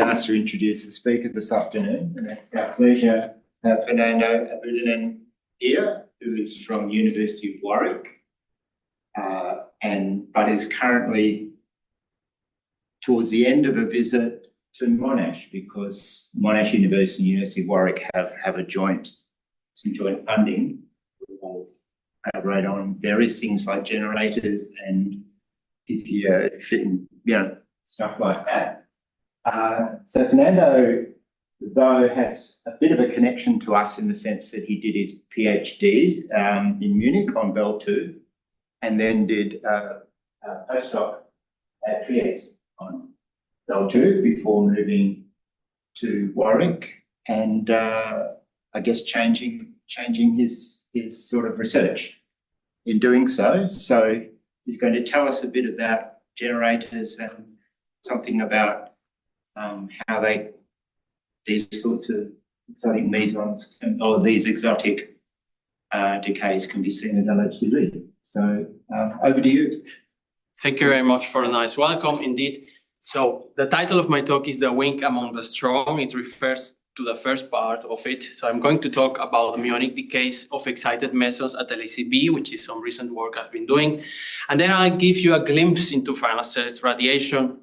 asked to introduce the speaker this afternoon, and it's our pleasure to have Fernando Abudinén here, who is from University of Warwick, but is currently towards the end of a visit to Monash, because Monash University and University of Warwick have some joint funding. We'll collaborate on various things like generators and stuff like that. So Fernando, though, has a bit of a connection to us in the sense that he did his PhD in Munich on Bell 2, and then did a postdoc at Trieste on Bell 2 before moving to Warwick, and I guess changing his sort of research in doing so. So he's going to tell us a bit about generators and something about how these sorts of exotic mesons or these exotic decays can be seen at LHCb. So over to you. Thank you very much for a nice welcome indeed. So the title of my talk is The Weak Among the Strong. It refers to the first part of it. So I'm going to talk about muonic decays of excited mesons at LHCb, which is some recent work I've been doing. And then I'll give you a glimpse into final state radiation.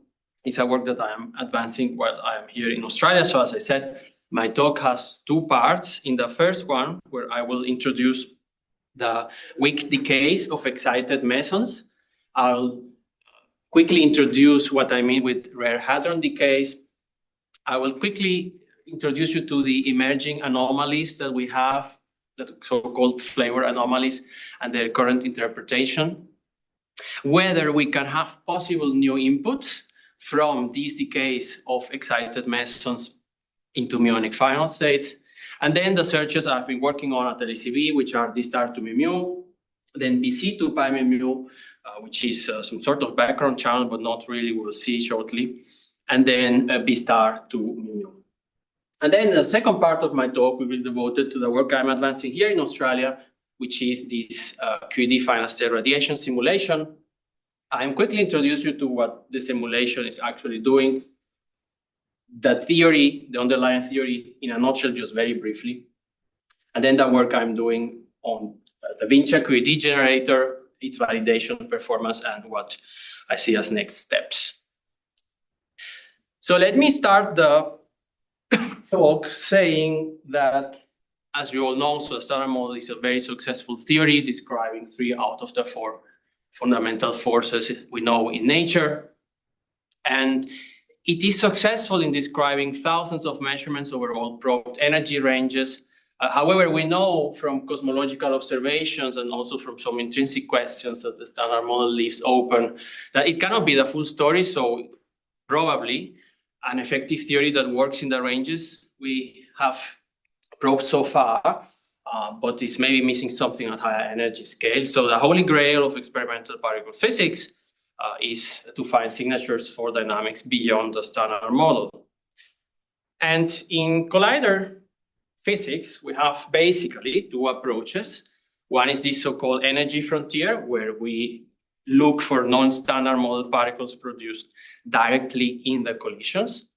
It's a work that I am advancing while I am here in Australia. So as I said, my talk has two parts. In the first one, where I will introduce the weak decays of excited mesons, I'll quickly introduce what I mean with rare hadron decays. I will quickly introduce you to the emerging anomalies that we have, the so-called flavor anomalies, and their current interpretation. Whether we can have possible new inputs from these decays of excited mesons into muonic final states. And then the searches I've been working on at LHCb, which are D star to mu, then BC to pi mu, which is some sort of background channel, but not really, we'll see shortly. And then B star to mu. And then the second part of my talk will be devoted to the work I'm advancing here in Australia, which is this QED final state radiation simulation. I'm quickly introduce you to what the simulation is actually doing, the theory, the underlying theory in a nutshell, just very briefly. And then the work I'm doing on the Vinci QED generator, its validation performance, and what I see as next steps. So let me start the talk saying that, as you all know, so the Standard Model is a very successful theory describing 3 out of the 4 fundamental forces we know in nature. And it is successful in describing thousands of measurements over all probed energy ranges. However, we know from cosmological observations and also from some intrinsic questions that the Standard Model leaves open that it cannot be the full story. So it's probably an effective theory that works in the ranges we have probed so far, but it's maybe missing something at higher energy scale. So the holy grail of experimental particle physics is to find signatures for dynamics beyond the Standard Model. And in collider physics, we have basically 2 approaches. One is this so-called energy frontier, where we look for non-Standard Model particles produced directly in the collisions,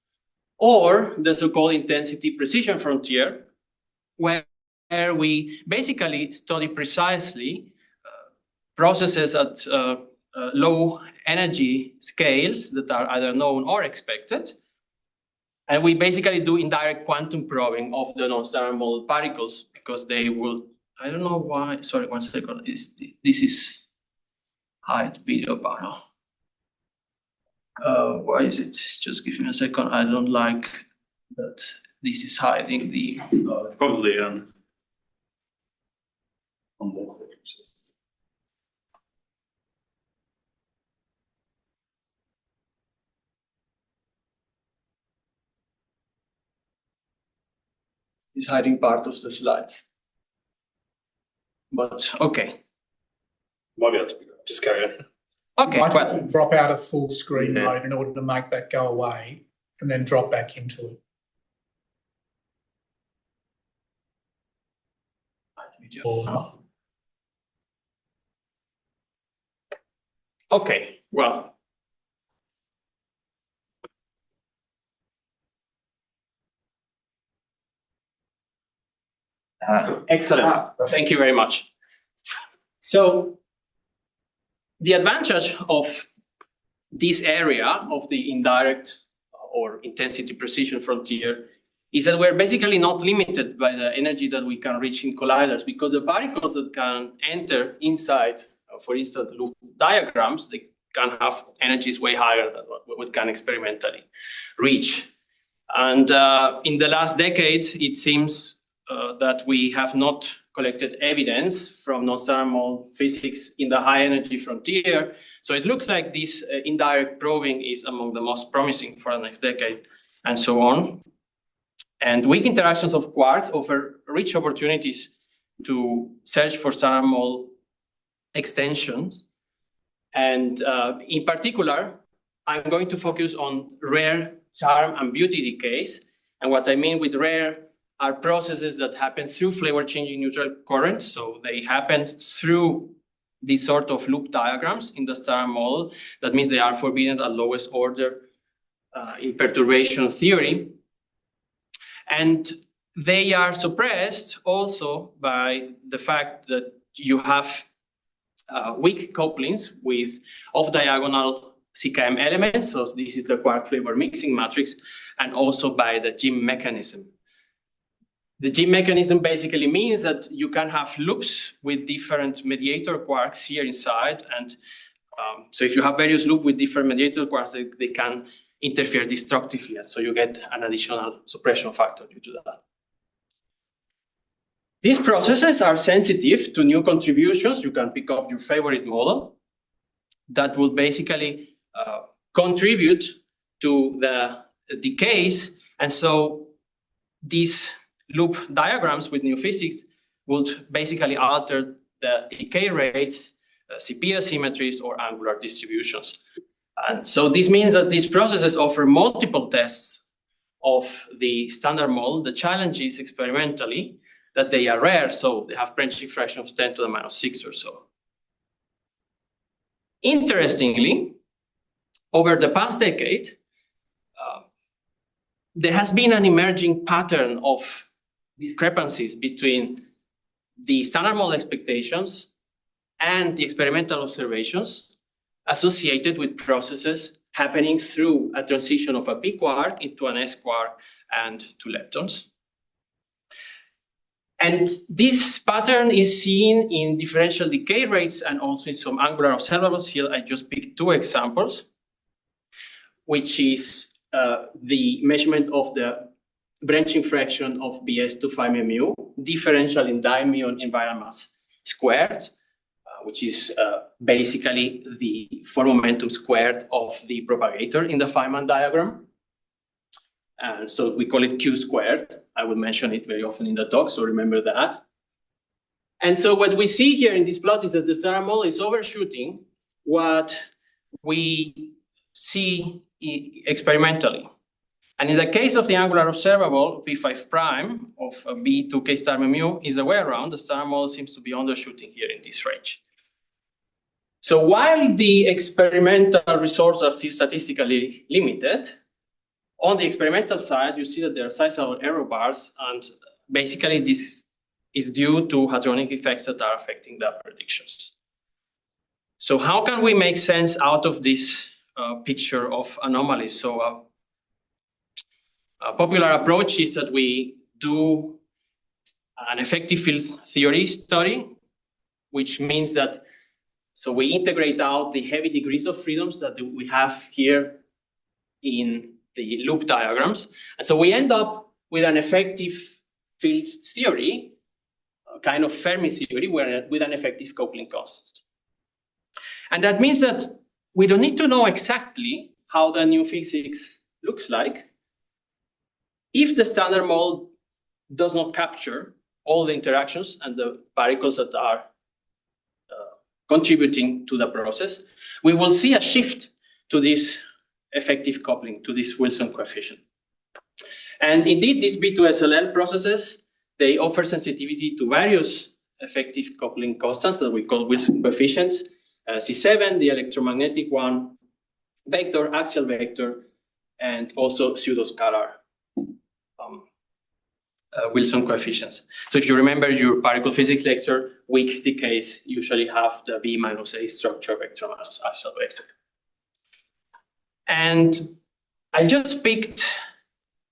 or the so-called intensity precision frontier, where we basically study precisely processes at low energy scales that are either known or expected. And we basically do indirect quantum probing of the non-Standard Model particles, because they will, I don't know why, sorry, 1 second, this is hide video panel. Why is it? Just give me a second. I don't like that this is hiding the... Probably on both. It's hiding part of the slides. But okay. Might be able to just carry on. Okay, well, drop out of full screen mode in order to make that go away, and then drop back into it. Okay, well. Excellent. Thank you very much. So the advantage of this area of the indirect or intensity precision frontier is that we're basically not limited by the energy that we can reach in colliders, because the particles that can enter inside, for instance, loop diagrams, they can have energies way higher than what we can experimentally reach. And in the last decades, it seems that we have not collected evidence from non-standard model physics in the high energy frontier. So it looks like this indirect probing is among the most promising for the next decade, and so on. And weak interactions of quarks offer rich opportunities to search for standard model extensions. And in particular, I'm going to focus on rare charm and beauty decays. And what I mean with rare are processes that happen through flavor-changing neutral currents. So they happen through these sort of loop diagrams in the standard model. That means they are forbidden at lowest order in perturbation theory. And they are suppressed also by the fact that you have weak couplings with off-diagonal CKM elements. So this is the quark flavor mixing matrix, and also by the Jim mechanism. The Jim mechanism basically means that you can have loops with different mediator quarks here inside. And so if you have various loops with different mediator quarks, they can interfere destructively. So you get an additional suppression factor due to that. These processes are sensitive to new contributions. You can pick up your favorite model that will basically contribute to the decays. And so these loop diagrams with new physics would basically alter the decay rates, CP asymmetries, or angular distributions. And so this means that these processes offer multiple tests of the standard model. The challenge is experimentally that they are rare, so they have branching fraction of 10 to the minus 6 or so. Interestingly, over the past decade, there has been an emerging pattern of discrepancies between the standard model expectations and the experimental observations associated with processes happening through a transition of a P quark into an S quark and to leptons. And this pattern is seen in differential decay rates and also in some angular observables. Here I just picked two examples, which is the measurement of the branching fraction of BS to phi mu, differential in dimuon in viral mass squared, which is basically the form momentum squared of the propagator in the Feynman diagram. And so we call it Q squared. I will mention it very often in the talk, so remember that. And so what we see here in this plot is that the standard model is overshooting what we see experimentally. And in the case of the angular observable, P5 prime of B2K star mu is the way around. The standard model seems to be undershooting here in this range. So while the experimental results are still statistically limited, on the experimental side, you see that there are sizable error bars, and basically this is due to hadronic effects that are affecting the predictions. So how can we make sense out of this picture of anomalies? So a popular approach is that we do an effective field theory study, which means that so we integrate out the heavy degrees of freedoms that we have here in the loop diagrams. And so we end up with an effective field theory, a kind of Fermi theory with an effective coupling constant. And that means that we don't need to know exactly how the new physics looks like. If the standard model does not capture all the interactions and the particles that are contributing to the process, we will see a shift to this effective coupling, to this Wilson coefficient. And indeed, these B2SLL processes, they offer sensitivity to various effective coupling constants that we call Wilson coefficients, C7, the electromagnetic one, vector, axial vector, and also pseudoscalar. Wilson coefficients. So if you remember your particle physics lecture, weak decays usually have the B minus A structure vector minus axial vector. And I just picked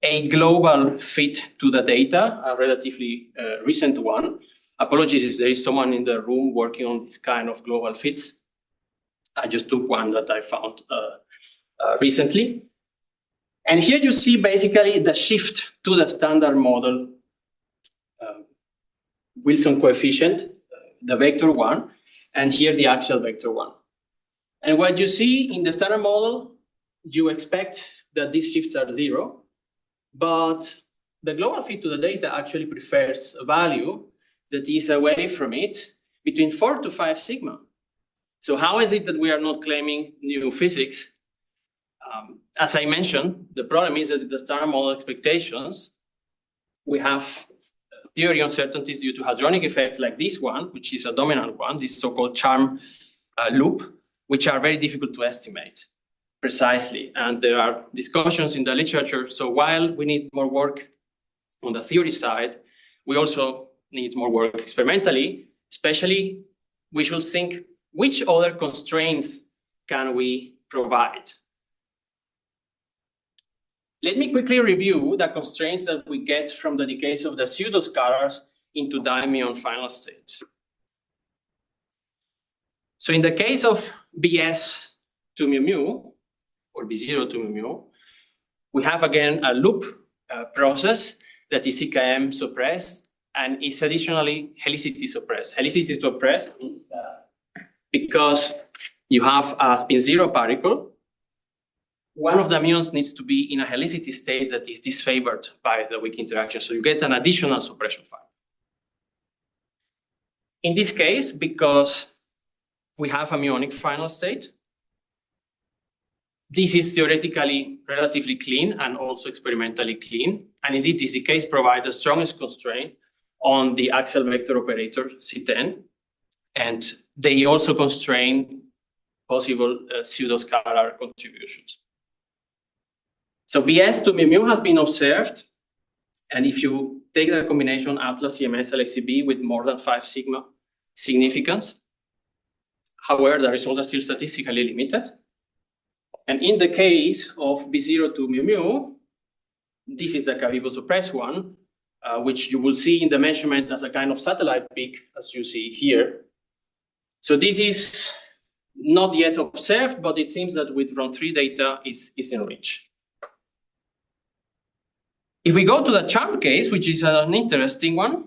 a global fit to the data, a relatively recent one. Apologies if there is someone in the room working on this kind of global fits. I just took one that I found recently. And here you see basically the shift to the standard model Wilson coefficient, the vector one, and here the axial vector one. And what you see in the standard model, you expect that these shifts are 0, but the global fit to the data actually prefers a value that is away from it between 4 to 5 sigma. So how is it that we are not claiming new physics? As I mentioned, the problem is that the standard model expectations, we have theory uncertainties due to hadronic effects like this one, which is a dominant one, this so-called charm loop, which are very difficult to estimate precisely. And there are discussions in the literature. So while we need more work on the theory side, we also need more work experimentally, especially we should think which other constraints can we provide. Let me quickly review the constraints that we get from the decays of the pseudoscalars into dimuon final states. So in the case of Bs to mu mu, or B0 to mu mu, we have again a loop process that is CKM suppressed and is additionally helicity suppressed. Helicity suppressed means because you have a spin 0 particle, one of the muons needs to be in a helicity state that is disfavored by the weak interaction. So you get an additional suppression factor. In this case, because we have a muonic final state, this is theoretically relatively clean and also experimentally clean. And indeed, this decays provide the strongest constraint on the axial vector operator C10. And they also constrain possible pseudoscalar contributions. So Bs to mu mu has been observed. And if you take the combination Atlas, CMS, LHCb with more than 5 sigma significance, however, the results are still statistically limited. And in the case of B0 to mu mu, this is the Cavivo suppressed one, which you will see in the measurement as a kind of satellite peak, as you see here. So this is not yet observed, but it seems that with round 3 data is in reach. If we go to the charm case, which is an interesting one,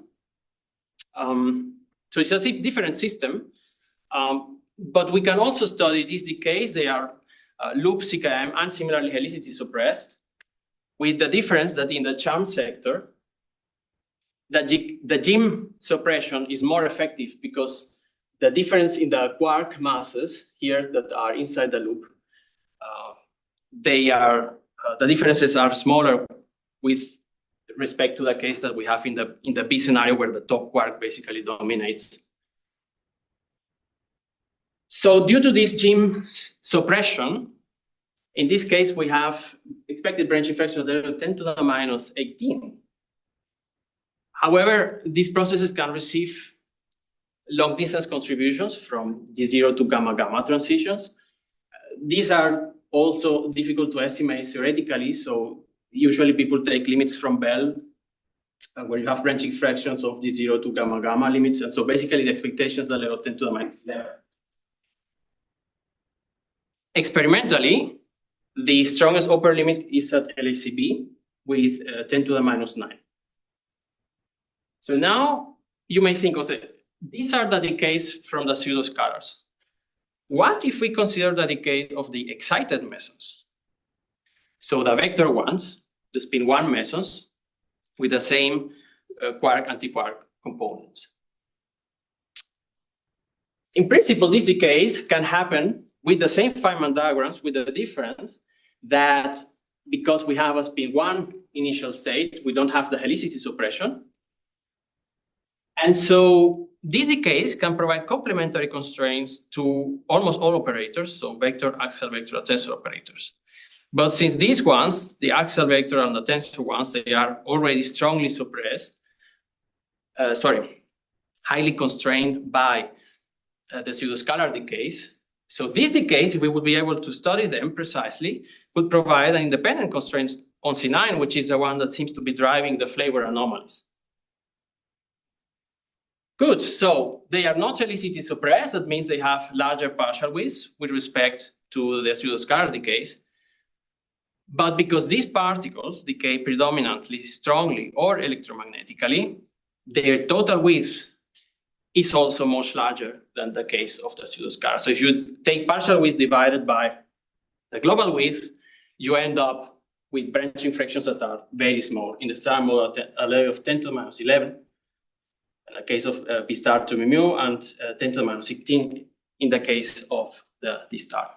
so it's a different system, but we can also study these decays. They are loop CKM and similarly helicity suppressed, with the difference that in the charm sector, the GIM suppression is more effective because the difference in the quark masses here that are inside the loop, the differences are smaller with respect to the case that we have in the B scenario where the top quark basically dominates. So due to this GIM suppression, in this case, we have expected branching fraction of 10 to the minus 18. However, these processes can receive long distance contributions from D0 to gamma-gamma transitions. These are also difficult to estimate theoretically, so usually people take limits from Bell, where you have branching fractions of D0 to gamma-gamma limits, and so basically the expectations that level 10 to the minus 11. Experimentally, the strongest upper limit is at LHCb with 10 to the minus 9. So now you may think, okay, these are the decays from the pseudoscalars. What if we consider the decay of the excited mesons? So the vector ones, the spin 1 mesons, with the same quark-antiquark components. In principle, these decays can happen with the same Feynman diagrams, with the difference that because we have a spin 1 initial state, we don't have the helicity suppression. And so these decays can provide complementary constraints to almost all operators, so vector, axial vector, tensor operators. But since these ones, the axial vector and the tensor ones, they are already strongly suppressed, highly constrained by the pseudoscalar decays. So these decays, if we would be able to study them precisely, would provide an independent constraint on C9, which is the one that seems to be driving the flavor anomalies. Good, so they are not helicity suppressed. That means they have larger partial widths with respect to the pseudoscalar decays. But because these particles decay predominantly strongly or electromagnetically, their total width is also much larger than the case of the pseudoscalar. So if you take partial width divided by the global width, you end up with branching fractions that are very small. In the star model, a level of 10 to the minus 11, in the case of B star to mu, and 10 to the minus 16 in the case of the D star.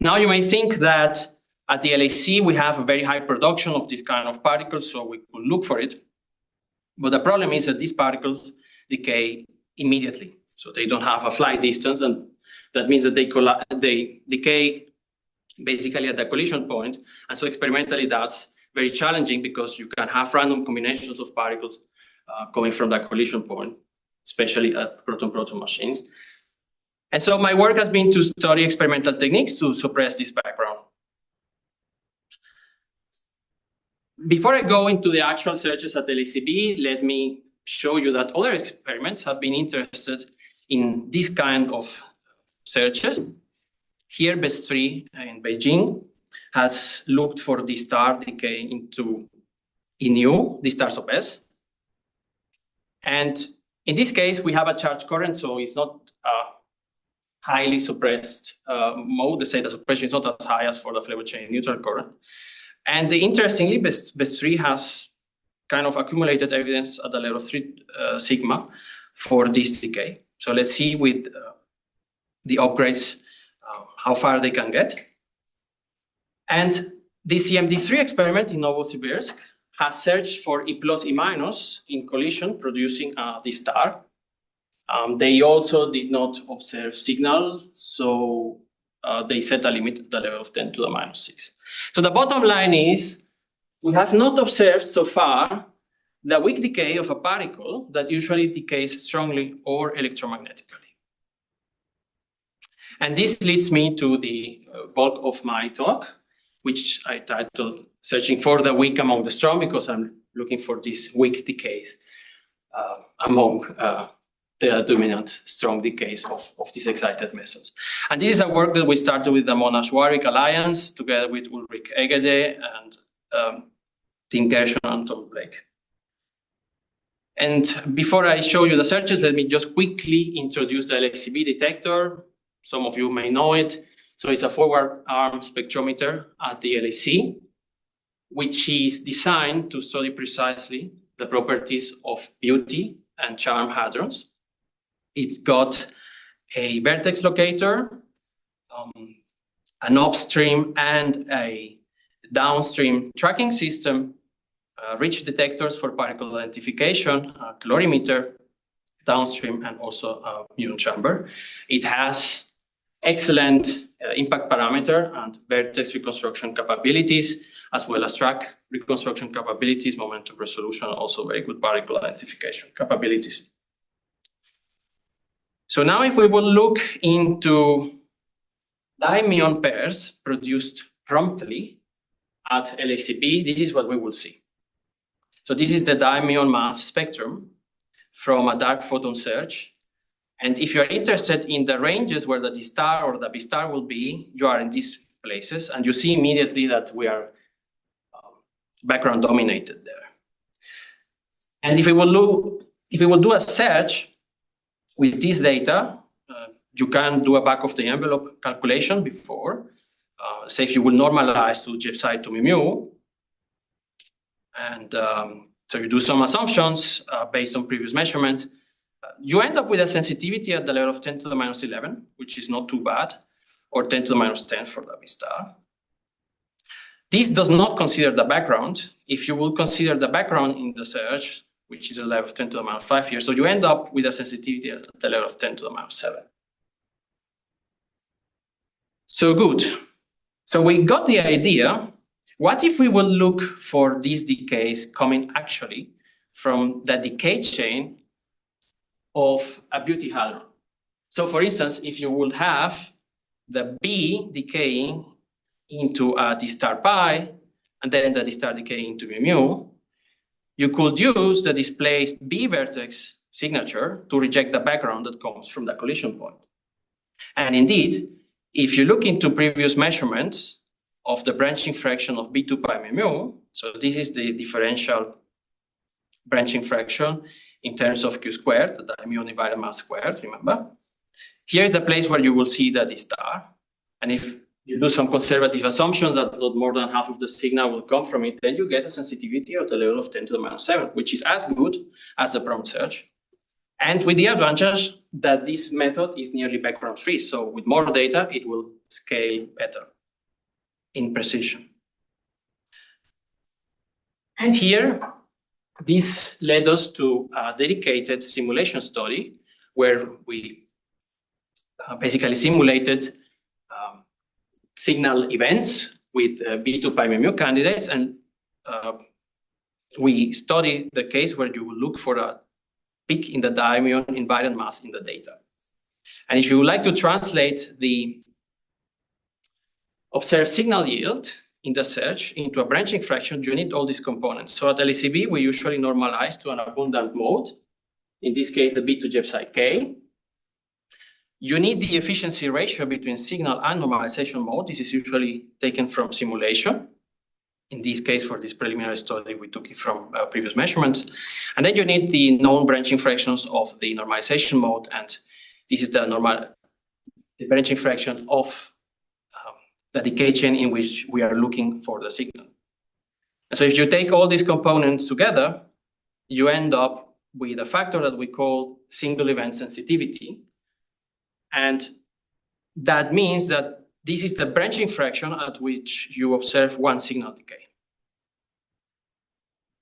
Now you may think that at the LHC we have a very high production of this kind of particles, so we could look for it. But the problem is that these particles decay immediately. So they don't have a flight distance, and that means that they decay basically at the collision point. And so experimentally that's very challenging because you can have random combinations of particles coming from that collision point, especially at proton-proton machines. And so my work has been to study experimental techniques to suppress this background. Before I go into the actual searches at LHCb, let me show you that other experiments have been interested in this kind of searches. Here, BEST3 in Beijing has looked for the star decay into INU, the stars of S. And in this case, we have a charge current, so it's not a highly suppressed mode. The zeta suppression is not as high as for the flavor chain neutral current. And interestingly, BEST3 has kind of accumulated evidence at the level of 3 sigma for this decay. So let's see with the upgrades how far they can get. And the CMD3 experiment in Novosibirsk has searched for E plus E minus in collision producing the star. They also did not observe signal, so they set a limit at the level of 10 to the minus 6. So the bottom line is, we have not observed so far the weak decay of a particle that usually decays strongly or electromagnetically. And this leads me to the bulk of my talk, which I titled Searching for the Weak Among the Strong, because I'm looking for these weak decays among the dominant strong decays of these excited mesons. And this is a work that we started with the Monash-Warwick Alliance, together with Ulrich Egede and Tim Gershon and Tom Blake. And before I show you the searches, let me just quickly introduce the LHCb detector. Some of you may know it. So it's a forward arm spectrometer at the LHC, which is designed to study precisely the properties of beauty and charm hadrons. It's got a vertex locator, an upstream and a downstream tracking system, rich detectors for particle identification, a colorimeter downstream, and also a muon chamber. It has excellent impact parameter and vertex reconstruction capabilities, as well as track reconstruction capabilities, momentum resolution, also very good particle identification capabilities. So now if we will look into dimuon pairs produced promptly at LHCb, this is what we will see. So this is the dimuon mass spectrum from a dark photon search. And if you're interested in the ranges where the D star or the B star will be, you are in these places, and you see immediately that we are background dominated there. And if we will do a search with this data, you can do a back of the envelope calculation before. Say if you will normalize to J psi to mu, and so you do some assumptions based on previous measurement. You end up with a sensitivity at the level of 10 to the minus 11, which is not too bad, or 10 to the minus 10 for the B star. This does not consider the background. If you will consider the background in the search, which is a level of 10 to the minus 5 here, so you end up with a sensitivity at the level of 10 to the minus 7. So good. So we got the idea, what if we will look for these decays coming actually from the decay chain of a beauty hadron? So for instance, if you would have the B decaying into a D star pi, and then the D star decaying into mu mu, you could use the displaced B vertex signature to reject the background that comes from the collision point. And indeed, if you look into previous measurements of the branching fraction of B2 pi mu mu, so this is the differential branching fraction in terms of Q squared, the dimuon divided mass squared, remember? Here is the place where you will see the D star. And if you do some conservative assumptions that not more than half of the signal will come from it, then you get a sensitivity at the level of 10 to the minus 7, which is as good as the prompt search. And with the advantage that this method is nearly background free. So with more data, it will scale better in precision. And here, this led us to a dedicated simulation study where we basically simulated signal events with B2 pi mu mu candidates, and we studied the case where you will look for a peak in the dimuon invariant mass in the data. And if you would like to translate the observed signal yield in the search into a branching fraction, you need all these components. So at LHCb, we usually normalize to an abundant mode, in this case, the B to J psi k. You need the efficiency ratio between signal and normalization mode. This is usually taken from simulation. In this case, for this preliminary study, we took it from previous measurements. And then you need the known branching fractions of the normalization mode. And this is the branching fraction of the decay chain in which we are looking for the signal. And so if you take all these components together, you end up with a factor that we call single event sensitivity. And that means that this is the branching fraction at which you observe one signal decay.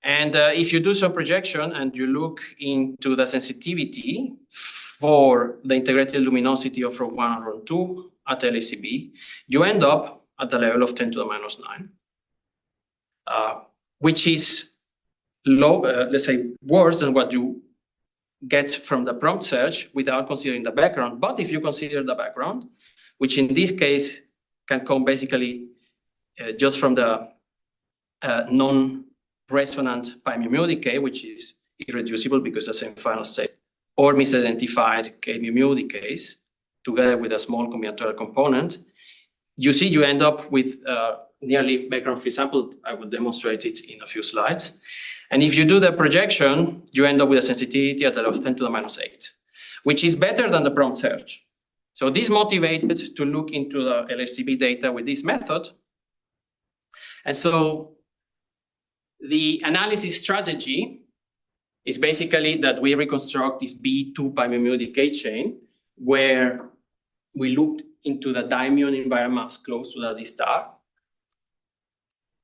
And if you do some projection and you look into the sensitivity for the integrated luminosity of rho 1 and rho 2 at LHCb, you end up at the level of 10 to the minus 9, which is low, let's say, worse than what you get from the prompt search without considering the background. But if you consider the background, which in this case can come basically just from the non-resonant pi mu mu decay, which is irreducible because the same final state, or misidentified k mu mu decays, together with a small combinatorial component, you see you end up with nearly background-free sample. I will demonstrate it in a few slides. And if you do the projection, you end up with a sensitivity at the level of 10 to the minus 8, which is better than the prompt search. So this motivated to look into the LHCb data with this method. And so the analysis strategy is basically that we reconstruct this B2 pi mu mu decay chain where we looked into the dimuon invariant mass close to the D star.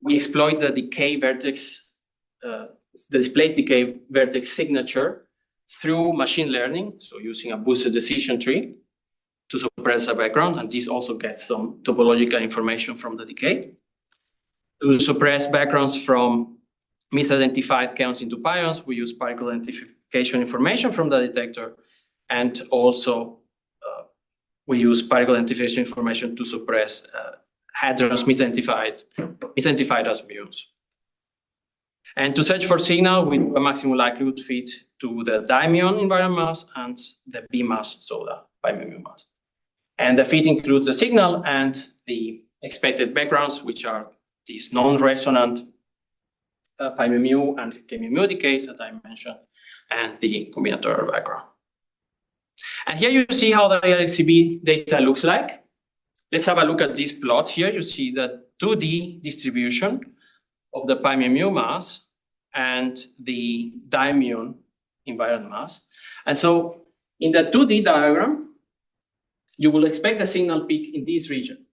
We exploit the decay vertex, the displaced decay vertex signature through machine learning, so using a boosted decision tree to suppress a background, and this also gets some topological information from the decay. To suppress backgrounds from misidentified kaons into pions, we use particle identification information from the detector, and also we use particle identification information to suppress hadrons misidentified as muons. And to search for signal, we do a maximum likelihood fit to the dimuon invariant mass and the B mass, so the pi mu mu mass. And the fit includes the signal and the expected backgrounds, which are these non-resonant pi mu mu and k mu mu decays that I mentioned, and the combinatorial background. And here you see how the LHCb data looks like. Let's have a look at this plot. Here you see the 2D distribution of the pi mu mu mass and the dimuon invariant mass. And so in the 2D diagram, you will expect a signal peak in this region.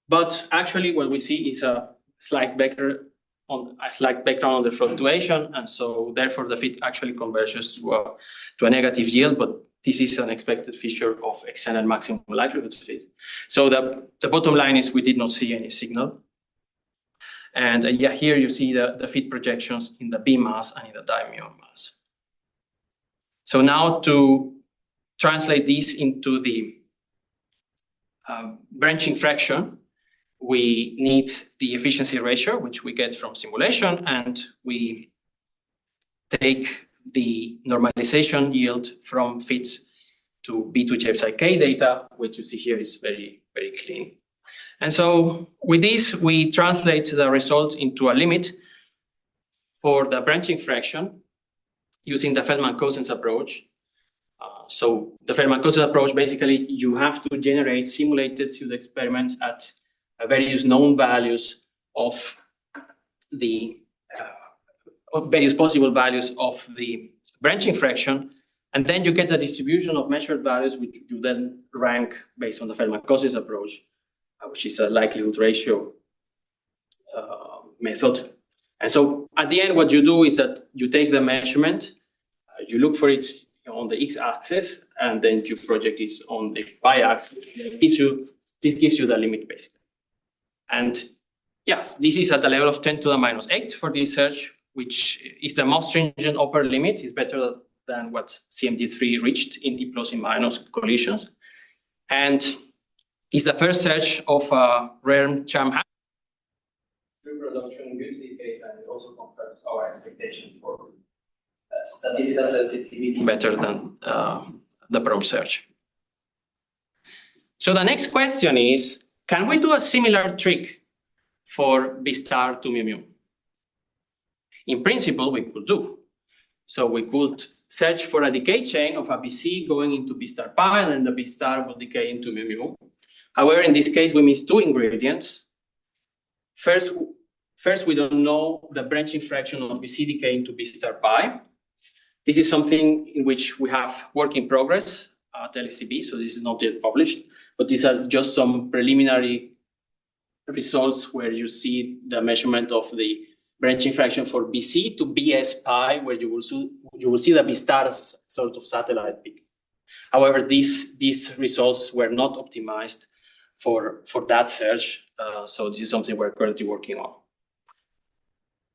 But actually what we see is a slight background on the fluctuation, and so therefore the fit actually converges to a negative yield, but this is an expected feature of extended maximum likelihood fit. So the bottom line is we did not see any signal. And yeah, here you see the fit projections in the B mass and in the dimuon mass. So now to translate this into the branching fraction, we need the efficiency ratio, which we get from simulation, and we take the normalization yield from fits to B2J psi k data, which you see here is very, very clean. And so with this, we translate the results into a limit for the branching fraction using the Feldman-Cousins approach. So the Feldman-Cousins approach, basically, you have to generate simulated pseudo experiments at various known values of the various possible values of the branching fraction, and then you get the distribution of measured values, which you then rank based on the Feldman-Cousins approach, which is a likelihood ratio method. And so at the end, what you do is that you take the measurement, you look for it on the x-axis, and then you project it on the y-axis. This gives you the limit, basically. And yes, this is at the level of 10 to the minus 8 for this search, which is the most stringent upper limit. It's better than what CMD3 reached in E plus, E minus collisions. And it's the first search of rare charm reproduction with decays, and it also confirms our expectation for statistical sensitivity better than the probe search. So the next question is, can we do a similar trick for B star to mu mu? In principle, we could do. So we could search for a decay chain of a BC going into B star pi, and then the B star will decay into mu mu. However, in this case, we miss two ingredients. First, we don't know the branching fraction of BC decaying to B star pi. This is something in which we have work in progress at LHCb, so this is not yet published, but these are just some preliminary results where you see the measurement of the branching fraction for BC to BS pi, where you will see the B star's sort of satellite peak. However, these results were not optimized for that search, so this is something we're currently working on.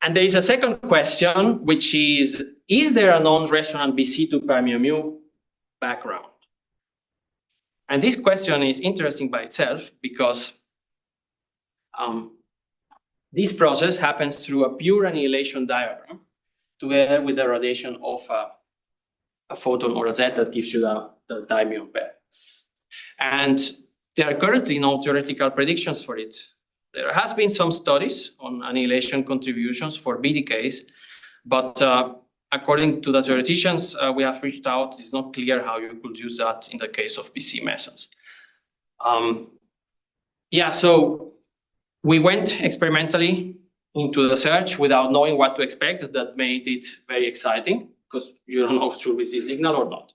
And there is a second question, which is there a non-resonant BC2 pi mu mu background? And this question is interesting by itself because this process happens through a pure annihilation diagram together with the radiation of a photon or a Z that gives you the dimuon pair. And there are currently no theoretical predictions for it. There has been some studies on annihilation contributions for B decays, but according to the theoreticians we have reached out, it's not clear how you could use that in the case of BC mesons. Yeah, so we went experimentally into the search without knowing what to expect. That made it very exciting because you don't know should we see signal or not.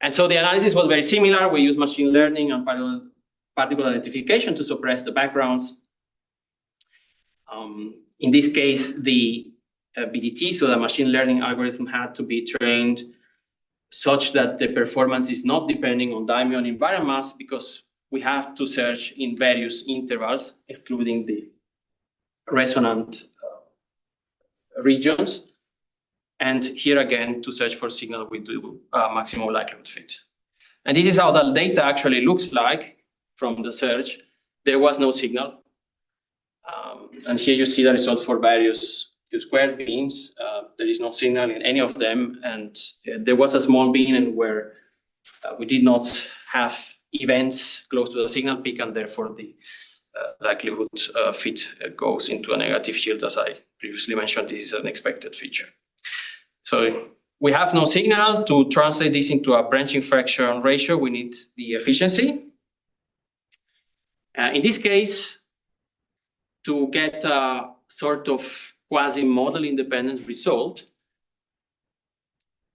And so the analysis was very similar. We used machine learning and particle identification to suppress the backgrounds. In this case, the BDT, so the machine learning algorithm, had to be trained such that the performance is not depending on dimuon invariant mass, because we have to search in various intervals, excluding the resonant regions. And here again, to search for signal, we do maximum likelihood fit. And this is how the data actually looks like from the search. There was no signal. And here you see the result for various Q-squared beams. There is no signal in any of them. And there was a small beam where we did not have events close to the signal peak, and therefore the likelihood fit goes into a negative yield. As I previously mentioned, this is an expected feature. So we have no signal. To translate this into a branching fraction ratio, we need the efficiency. In this case, to get a sort of quasi-model independent result,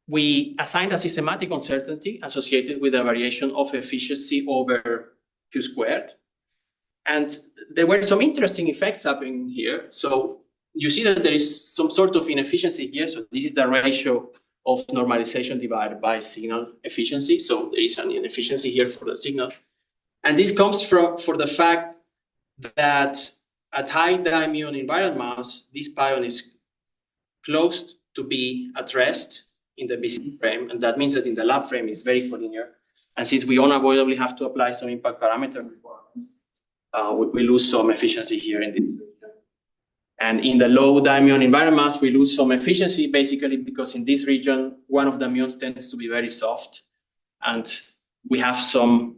we assigned a systematic uncertainty associated with a variation of efficiency over Q squared. And there were some interesting effects happening here. So you see that there is some sort of inefficiency here. So this is the ratio of normalization divided by signal efficiency. So there is an inefficiency here for the signal. And this comes for the fact that at high dimuon invariant mass, this pion is close to be at rest in the BC frame. And that means that in the lab frame, it's very collinear. And since we unavoidably have to apply some impact parameter requirements, we lose some efficiency here in this region. And in the low dimuon invariant mass, we lose some efficiency basically because in this region, one of the muons tends to be very soft. And we have some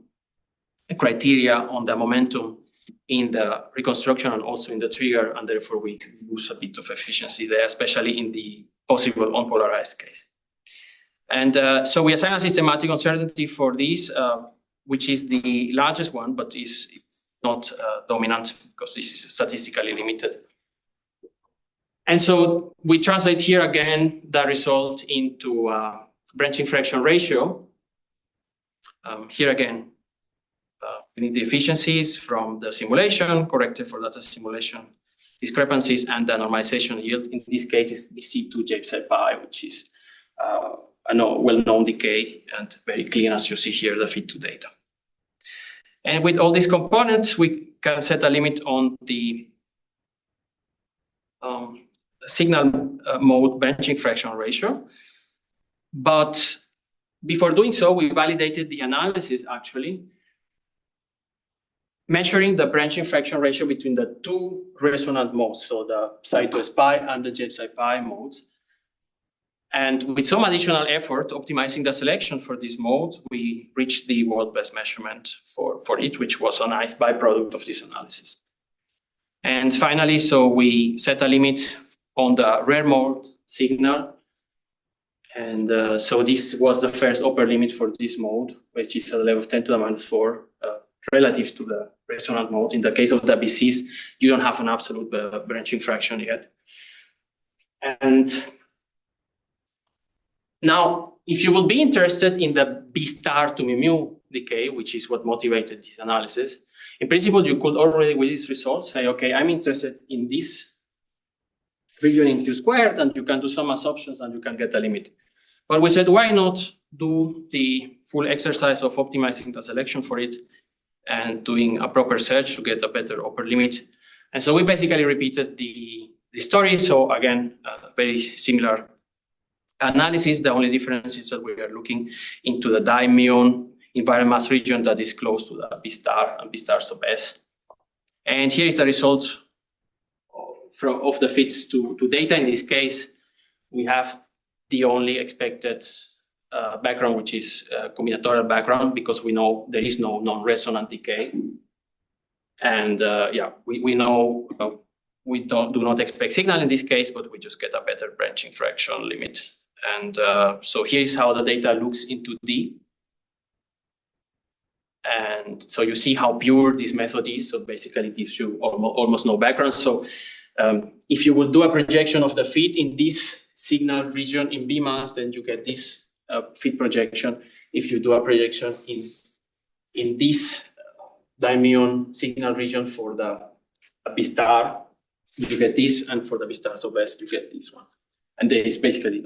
criteria on the momentum in the reconstruction and also in the trigger, and therefore we lose a bit of efficiency there, especially in the possible unpolarized case. And so we assign a systematic uncertainty for this, which is the largest one, but is not dominant because this is statistically limited. And so we translate here again the result into branching fraction ratio. Here again, we need the efficiencies from the simulation, corrected for data simulation discrepancies, and the normalization yield. In this case, is C2 J pi, which is a well-known decay and very clean, as you see here, the fit to data. And with all these components, we can set a limit on the signal mode branching fraction ratio. But before doing so, we validated the analysis actually, measuring the branching fraction ratio between the two resonant modes, so the psi2 pi and the j psi pi modes. And with some additional effort, optimizing the selection for this mode, we reached the world best measurement for it, which was a nice byproduct of this analysis. And finally, so we set a limit on the rare mode signal. And so this was the first upper limit for this mode, which is at the level of 10 to the minus 4, relative to the resonant mode. In the case of the BCs, you don't have an absolute branching fraction yet. And now, if you will be interested in the B star to mu decay, which is what motivated this analysis, in principle, you could already, with these results, say, okay, I'm interested in this region in Q squared, and you can do some assumptions and you can get a limit. But we said, why not do the full exercise of optimizing the selection for it and doing a proper search to get a better upper limit? And so we basically repeated the story. So again, very similar analysis. The only difference is that we are looking into the dimuon invariant mass region that is close to the B star and B star sub S. And here is the result of the fits to data. In this case, we have the only expected background, which is combinatorial background, because we know there is no non-resonant decay. And yeah, we know we do not expect signal in this case, but we just get a better branching fraction limit. And so here's how the data looks into D. And so you see how pure this method is. So basically it gives you almost no background. So if you will do a projection of the fit in this signal region in B mass, then you get this fit projection. If you do a projection in this dimuon signal region for the B star, you get this, and for the B star sub S, you get this one. And there is basically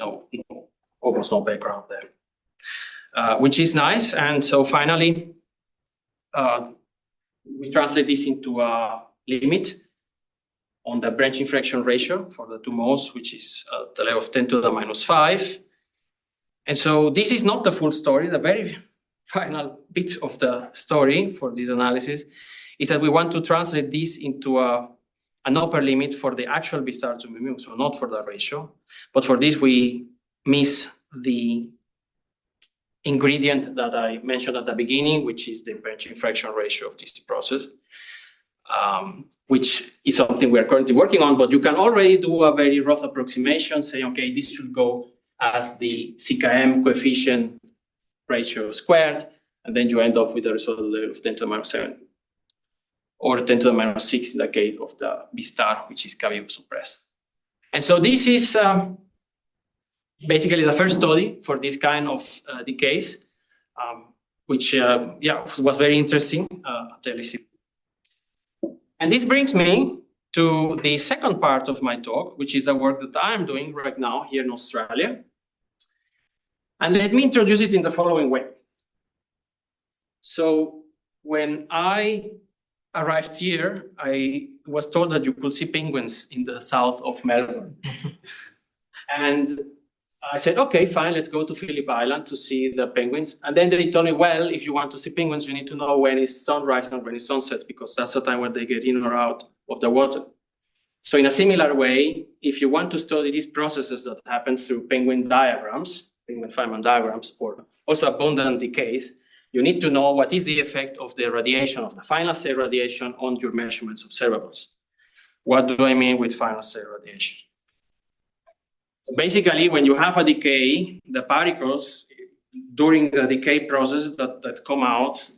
almost no background there, which is nice. And so finally, we translate this into a limit on the branching fraction ratio for the two modes, which is the level of 10 to the minus 5. And so this is not the full story. The very final bit of the story for this analysis is that we want to translate this into an upper limit for the actual B star to mu, so not for the ratio. But for this, we miss the ingredient that I mentioned at the beginning, which is the branching fraction ratio of this process, which is something we are currently working on. But you can already do a very rough approximation, saying, okay, this should go as the CKM coefficient ratio squared, and then you end up with a result of 10 to the minus 7, or 10 to the minus 6 in the case of the B star, which is Cabio suppressed. And so this is basically the first study for this kind of decays, which was very interesting at LHCb. And this brings me to the second part of my talk, which is the work that I'm doing right now here in Australia. And let me introduce it in the following way. So when I arrived here, I was told that you could see penguins in the south of Melbourne. And I said, okay, fine, let's go to Phillip Island to see the penguins. And then they told me, well, if you want to see penguins, you need to know when it's sunrise and when it's sunset, because that's the time when they get in or out of the water. So in a similar way, if you want to study these processes that happen through penguin diagrams, penguin Feynman diagrams, or also abundant decays, you need to know what is the effect of the radiation, of the final state radiation on your measurements of observables. What do I mean with final state radiation? So basically, when you have a decay, the particles during the decay process that come out,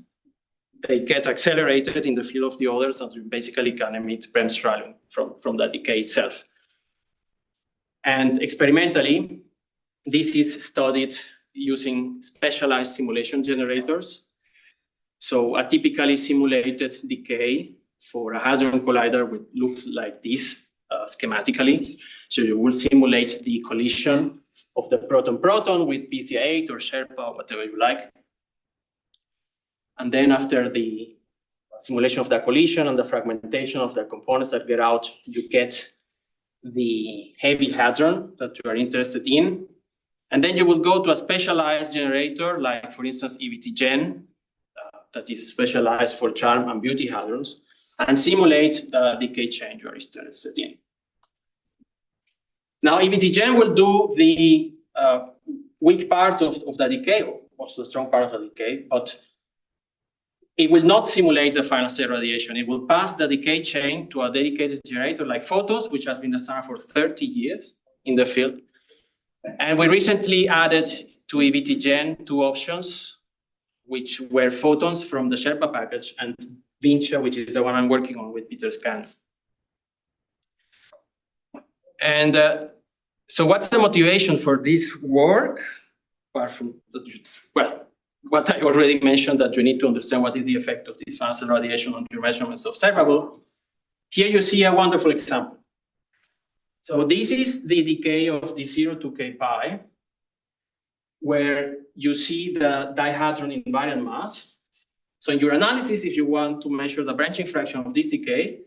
they get accelerated in the field of the others, and you basically can emit Bremsstrahlung from the decay itself. And experimentally, this is studied using specialized simulation generators. So a typically simulated decay for a hadron collider would look like this schematically. So you will simulate the collision of the proton-proton with P8 or Sherpa, whatever you like. And then after the simulation of the collision and the fragmentation of the components that get out, you get the heavy hadron that you are interested in. And then you will go to a specialized generator, like for instance, EVT-Gen, that is specialized for charm and beauty hadrons, and simulate the decay change you are interested in. Now, EVT-Gen will do the weak part of the decay, also the strong part of the decay, but it will not simulate the final state radiation. It will pass the decay chain to a dedicated generator like photons, which has been the standard for 30 years in the field. And we recently added to EVT-Gen 2 options, which were photons from the Sherpa package and Vincha, which is the one I'm working on with Peter Scans. And so what's the motivation for this work? Apart from, well, what I already mentioned, that you need to understand what is the effect of this final radiation on your measurements of observable. Here you see a wonderful example. So this is the decay of the 0 to k pi, where you see the dihadron invariant mass. So in your analysis, if you want to measure the branching fraction of this decay,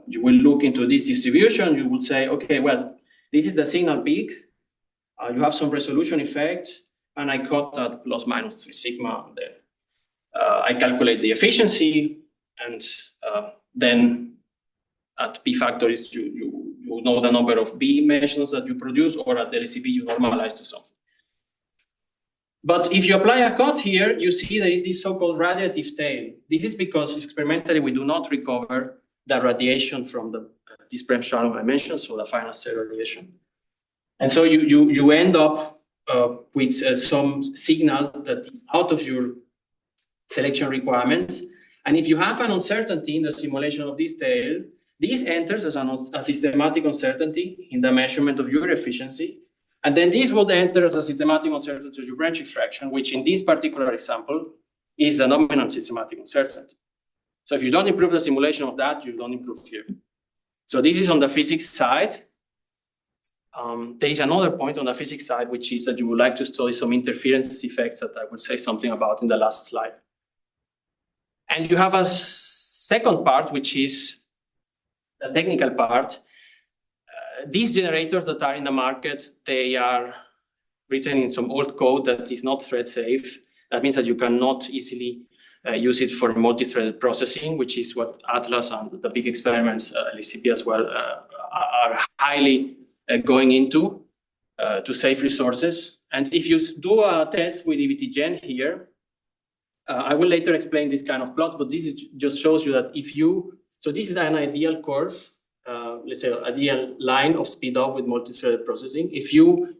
you will look into this distribution. You will say, okay, well, this is the signal peak. You have some resolution effect, and I cut that plus minus 3 sigma. And then I calculate the efficiency, and then at p factors, you know the number of B mesons that you produce, or at LHCb, you normalize to something. But if you apply a cut here, you see there is this so-called radiative tail. This is because experimentally we do not recover the radiation from this Bremsstrahlung I mentioned, so the final state radiation. And so you end up with some signal that is out of your selection requirements. And if you have an uncertainty in the simulation of this tail, this enters as a systematic uncertainty in the measurement of your efficiency. And then this will enter as a systematic uncertainty of your branching fraction, which in this particular example is the dominant systematic uncertainty. So if you don't improve the simulation of that, you don't improve here. So this is on the physics side. There is another point on the physics side, which is that you would like to study some interference effects that I will say something about in the last slide. And you have a second part, which is the technical part. These generators that are in the market, they are written in some old code that is not thread safe. That means that you cannot easily use it for multi-threaded processing, which is what Atlas and the big experiments, LHCb as well, are highly going into to save resources. And if you do a test with EVT-Gen here, I will later explain this kind of plot, but this is just shows you that if you, so this is an ideal curve, let's say ideal line of speed up with multi-threaded processing. If you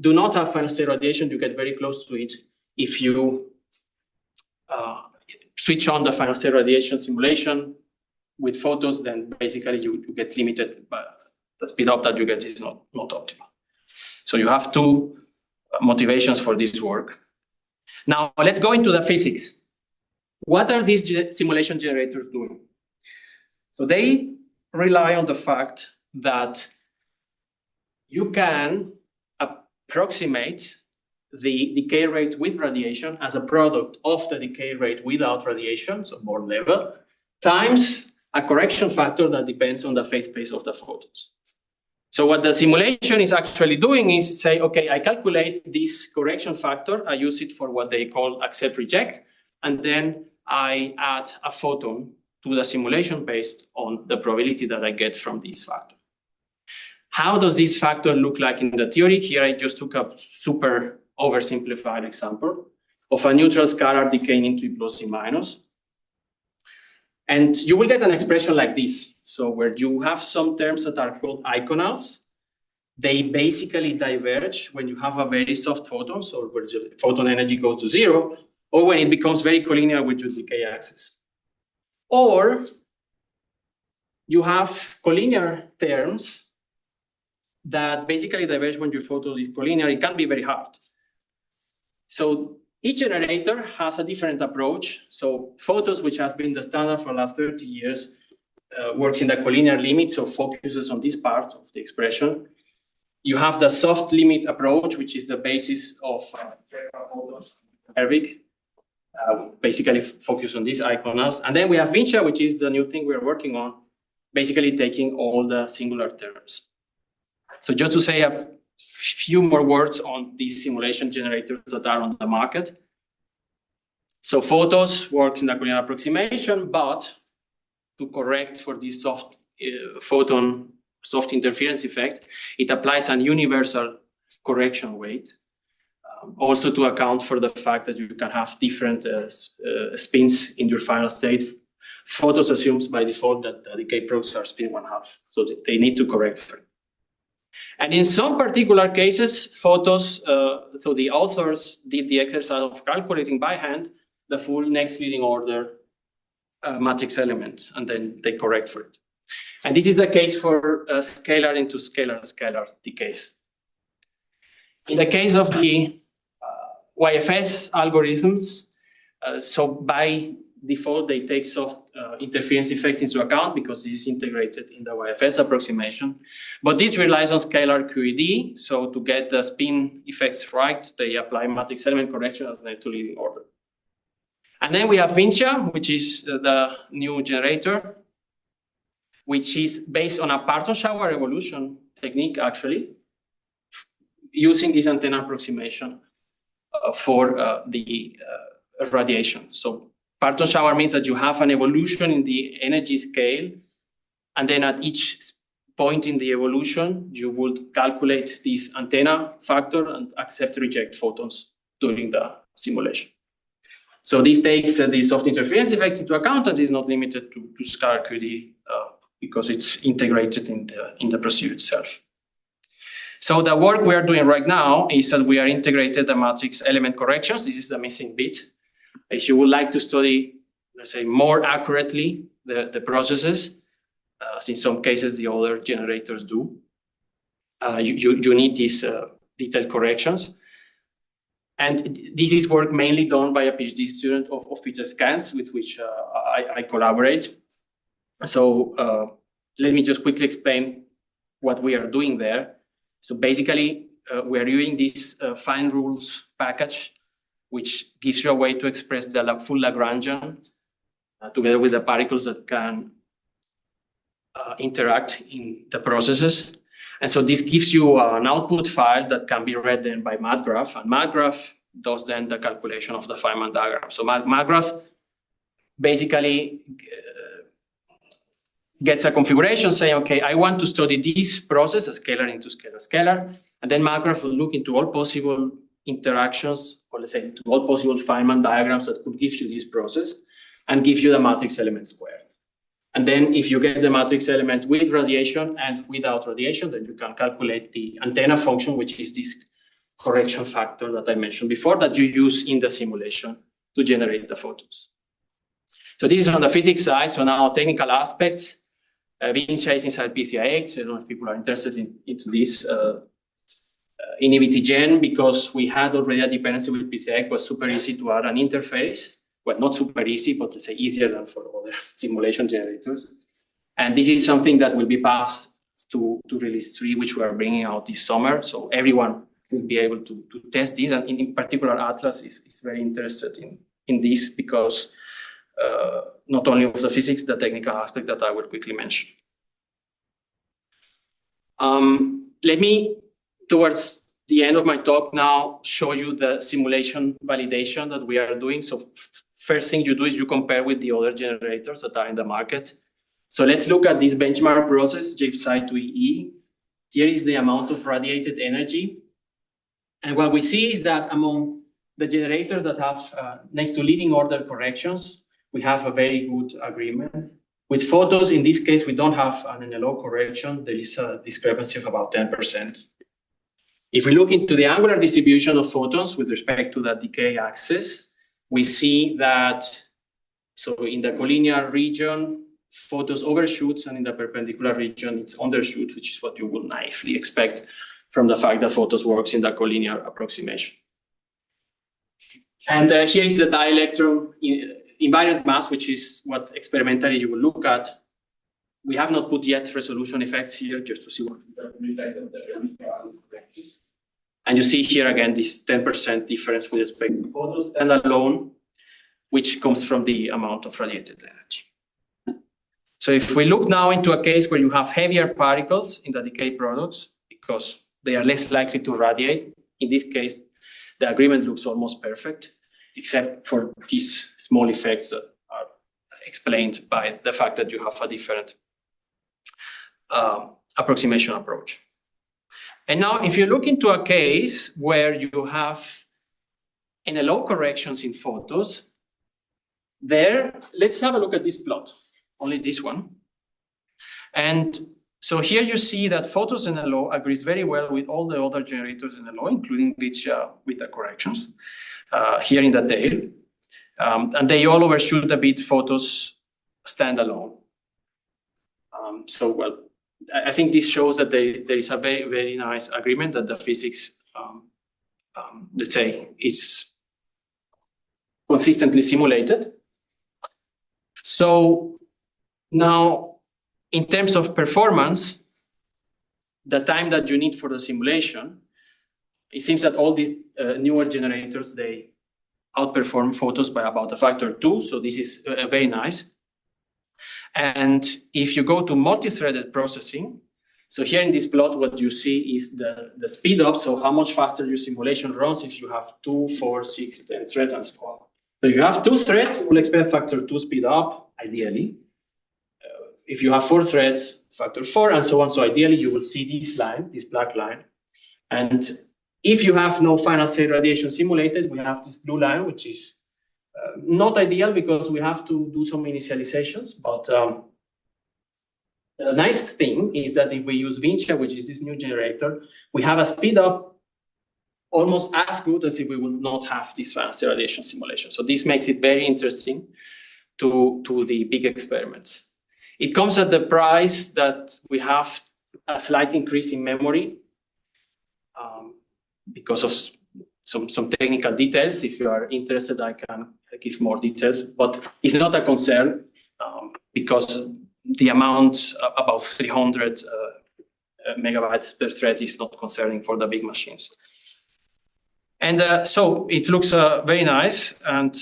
do not have final state radiation, you get very close to it. If you switch on the final state radiation simulation with photons, then basically you get limited, but the speed up that you get is not optimal. So you have two motivations for this work. Now let's go into the physics. What are these simulation generators doing? So they rely on the fact that you can approximate the decay rate with radiation as a product of the decay rate without radiation, so Born level, times a correction factor that depends on the phase space of the photons. So what the simulation is actually doing is say, okay, I calculate this correction factor, I use it for what they call accept reject, and then I add a photon to the simulation based on the probability that I get from this factor. How does this factor look like in the theory? Here I just took a super oversimplified example of a neutral scalar decaying into E plus E minus. And you will get an expression like this. So where you have some terms that are called iconals, they basically diverge when you have a very soft photon, so where the photon energy goes to 0, or when it becomes very collinear with your decay axis. Or you have collinear terms that basically diverge when your photon is collinear. It can be very hard. So each generator has a different approach. So photons, which has been the standard for the last 30 years, works in the collinear limit, so focuses on this part of the expression. You have the soft limit approach, which is the basis of Warwick, basically focus on these iconals. And then we have Vinci, which is the new thing we're working on, basically taking all the singular terms. So just to say a few more words on these simulation generators that are on the market. So Photos works in the collinear approximation, but to correct for this soft photon, soft interference effect, it applies an universal correction weight. Also to account for the fact that you can have different spins in your final state. Photos assumes by default that the decay processes are spin 1/2, so they need to correct for it. And in some particular cases, Photos, so the authors did the exercise of calculating by hand the full next leading order matrix element, and then they correct for it. And this is the case for scalar into scalar decays. In the case of the YFS algorithms, so by default, they take soft interference effect into account because this is integrated in the YFS approximation. But this relies on scalar QED. So to get the spin effects right, they apply matrix element correction as an to leading order. And then we have Vincia, which is the new generator, which is based on a parton shower evolution technique, actually, using this antenna approximation for the radiation. So parton shower means that you have an evolution in the energy scale, and then at each point in the evolution, you would calculate this antenna factor and accept reject photons during the simulation. So this takes the soft interference effects into account and is not limited to scalar QD because it's integrated in the procedure itself. So the work we are doing right now is that we are integrated the matrix element corrections. This is the missing bit. If you would like to study, let's say, more accurately the processes, as in some cases the other generators do, you need these detailed corrections. And this is work mainly done by a PhD student of Peter Scans, with which I collaborate. So let me just quickly explain what we are doing there. So basically, we are using this fine rules package, which gives you a way to express the full Lagrangian together with the particles that can interact in the processes. And so this gives you an output file that can be read then by MatGraph, and MatGraph does then the calculation of the Feynman diagram. So MatGraph basically gets a configuration saying, okay, I want to study this process, a scalar into scalar, and then MatGraph will look into all possible interactions, or let's say into all possible Feynman diagrams that could give you this process and give you the matrix element squared. And then if you get the matrix element with radiation and without radiation, then you can calculate the antenna function, which is this correction factor that I mentioned before that you use in the simulation to generate the photons. So this is on the physics side. So now technical aspects. Vincia is inside PCI-X. I don't know if people are interested into this. In EVTGen, because we had already a dependency with PCI-X, was super easy to add an interface. Well, not super easy, but let's say easier than for other simulation generators. And this is something that will be passed to release 3, which we are bringing out this summer. So everyone will be able to test this. And in particular, Atlas is very interested in this because not only of the physics, the technical aspect that I will quickly mention. Let me, towards the end of my talk now, show you the simulation validation that we are doing. So first thing you do is you compare with the other generators that are in the market. So let's look at this benchmark process, JPSI to EE. Here is the amount of radiated energy. And what we see is that among the generators that have next to leading order corrections, we have a very good agreement. With photons, in this case, we don't have an NLO correction. There is a discrepancy of about 10%. If we look into the angular distribution of photons with respect to the decay axis, we see that, so in the collinear region, photons overshoots, and in the perpendicular region, it's undershoot, which is what you would naively expect from the fact that photons works in the collinear approximation. And here is the dielectron invariant mass, which is what experimentally you will look at. We have not put yet resolution effects here just to see what the effect of the. And you see here again this 10% difference with respect to photons standalone, which comes from the amount of radiated energy. So if we look now into a case where you have heavier particles in the decay products, because they are less likely to radiate, in this case, the agreement looks almost perfect, except for these small effects that are explained by the fact that you have a different approximation approach. And now, if you look into a case where you have NLO corrections in photons, there, let's have a look at this plot, only this one. And so here you see that photons NLO agrees very well with all the other generators NLO, including with the corrections here in the tail. And they all overshoot a bit photons standalone. So, well, I think this shows that there is a very, very nice agreement that the physics, let's say, is consistently simulated. So now, in terms of performance, the time that you need for the simulation, it seems that all these newer generators, they outperform photons by about a factor 2. So this is very nice. And if you go to multi-threaded processing, so here in this plot, what you see is the speed up, so how much faster your simulation runs if you have 2, 4, 6, 10 threads and so on. So if you have 2 threads, you will expect factor 2 speed up, ideally. If you have 4 threads, factor 4, and so on. So ideally, you will see this line, this black line. And if you have no final state radiation simulated, we have this blue line, which is not ideal because we have to do some initializations, but the nice thing is that if we use Vinci, which is this new generator, we have a speed up almost as good as if we would not have this fast radiation simulation. So this makes it very interesting to the big experiments. It comes at the price that we have a slight increase in memory because of some technical details. If you are interested, I can give more details, but it's not a concern because the amount about 300 megabytes per thread is not concerning for the big machines. And so it looks very nice. And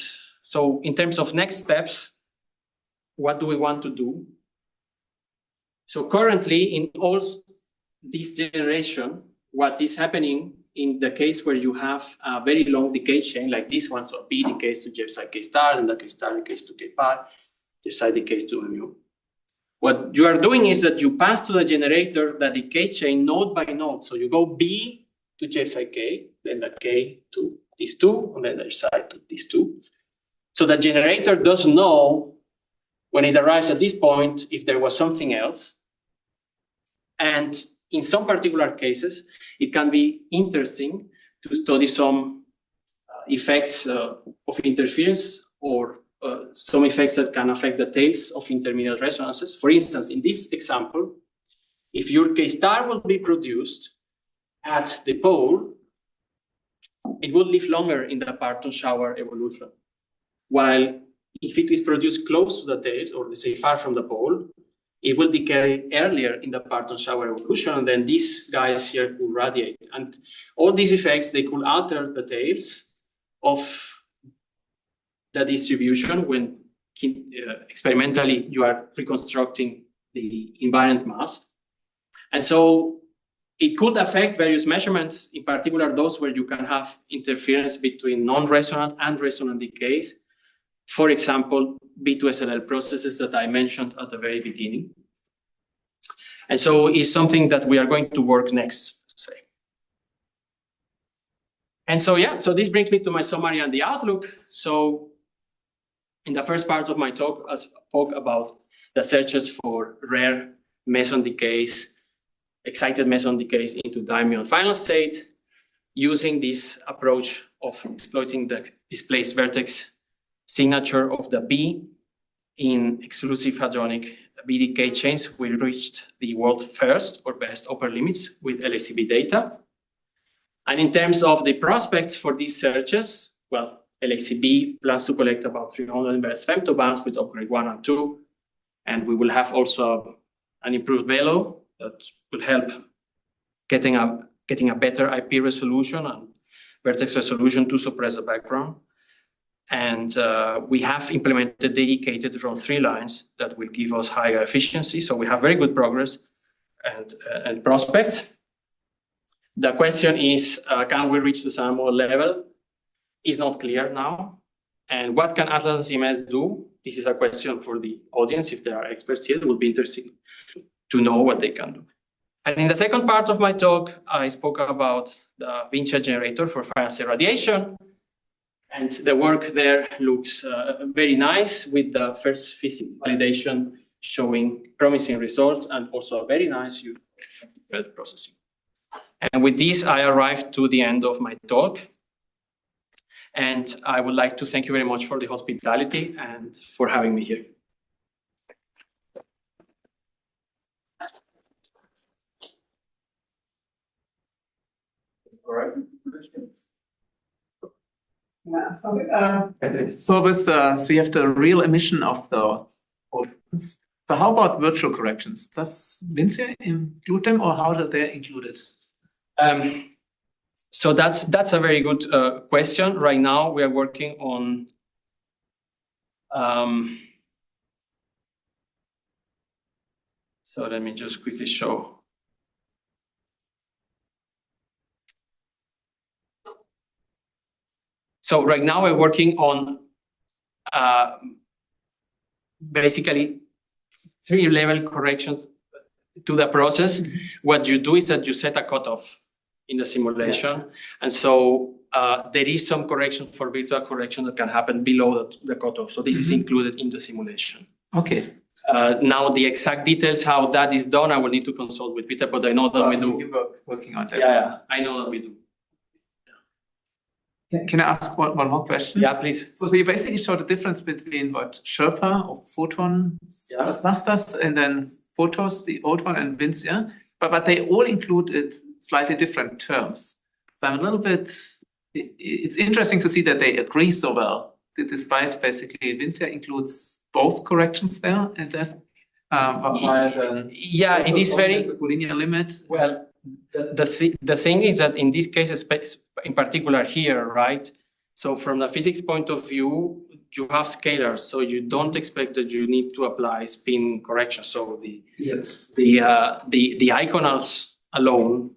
so in terms of next steps, what do we want to do? So currently in all this generation, what is happening in the case where you have a very long decay chain like this one, so B decays to J psi K star, and the K star decays to K pi, J psi decays to mu. What you are doing is that you pass to the generator the decay chain node by node. So you go B to J psi K, then the K to these two, and then the psi to these two. So the generator doesn't know when it arrives at this point if there was something else. And in some particular cases, it can be interesting to study some effects of interference or some effects that can affect the tails of intermediate resonances. For instance, in this example, if your K star will be produced at the pole, it will live longer in the Parton shower evolution. While if it is produced close to the tails, or let's say far from the pole, it will decay earlier in the parton shower evolution, and then these guys here could radiate. And all these effects, they could alter the tails of the distribution when experimentally you are reconstructing the invariant mass. And so it could affect various measurements, in particular those where you can have interference between non-resonant and resonant decays. For example, B2SLL processes that I mentioned at the very beginning. And so it's something that we are going to work next, let's say. And so, yeah, so this brings me to my summary and the outlook. So in the first part of my talk, I spoke about the searches for rare meson decays, excited meson decays into dimuon final state, using this approach of exploiting the displaced vertex signature of the B in exclusive hadronic B decay chains. We reached the world first or best upper limits with LHCb data. And in terms of the prospects for these searches, well, LHCb plans to collect about 300 inverse femtobands with upgrade 1 and 2. And we will have also an improved velo that will help getting a better IP resolution and vertex resolution to suppress the background. And we have implemented dedicated from 3 lines that will give us higher efficiency. So we have very good progress and prospects. The question is, can we reach the SAMO level? It's not clear now. And what can Atlas and CMS do? This is a question for the audience. If there are experts here, it will be interesting to know what they can do. And in the second part of my talk, I spoke about the Vincia generator for final state radiation. And the work there looks very nice, with the first physics validation showing promising results and also a very nice use of processing. And with this, I arrived to the end of my talk. And I would like to thank you very much for the hospitality and for having me here. All right, questions? Yeah, so you have the real emission of the photons. So how about virtual corrections? Does Vincia include them, or how do they include it? So that's a very good question. Right now we are working on so let me just quickly show. So right now we're working on basically 3-level corrections to the process. Mm-hmm. What you do is that you set a cutoff in the simulation. Yeah. And so there is some correction for virtual correction that can happen below the cutoff. So this is included in the simulation. Okay. Now the exact details how that is done, I will need to consult with Peter, but I know that we do. You're working on that. Yeah, I know that we do. Can I ask one more question? Yeah, please. So you basically show the difference between what Sherpa or photon clusters and then Photos, the old one, and Vincia, but they all included slightly different terms. So I'm a little bit, it's interesting to see that they agree so well, despite basically Vincia includes both corrections there, and then it is very linear limit. Well, the thing is that in this case, in particular here, right? So from the physics point of view, you have scalars, so you don't expect that you need to apply spin correction. So the iconals alone,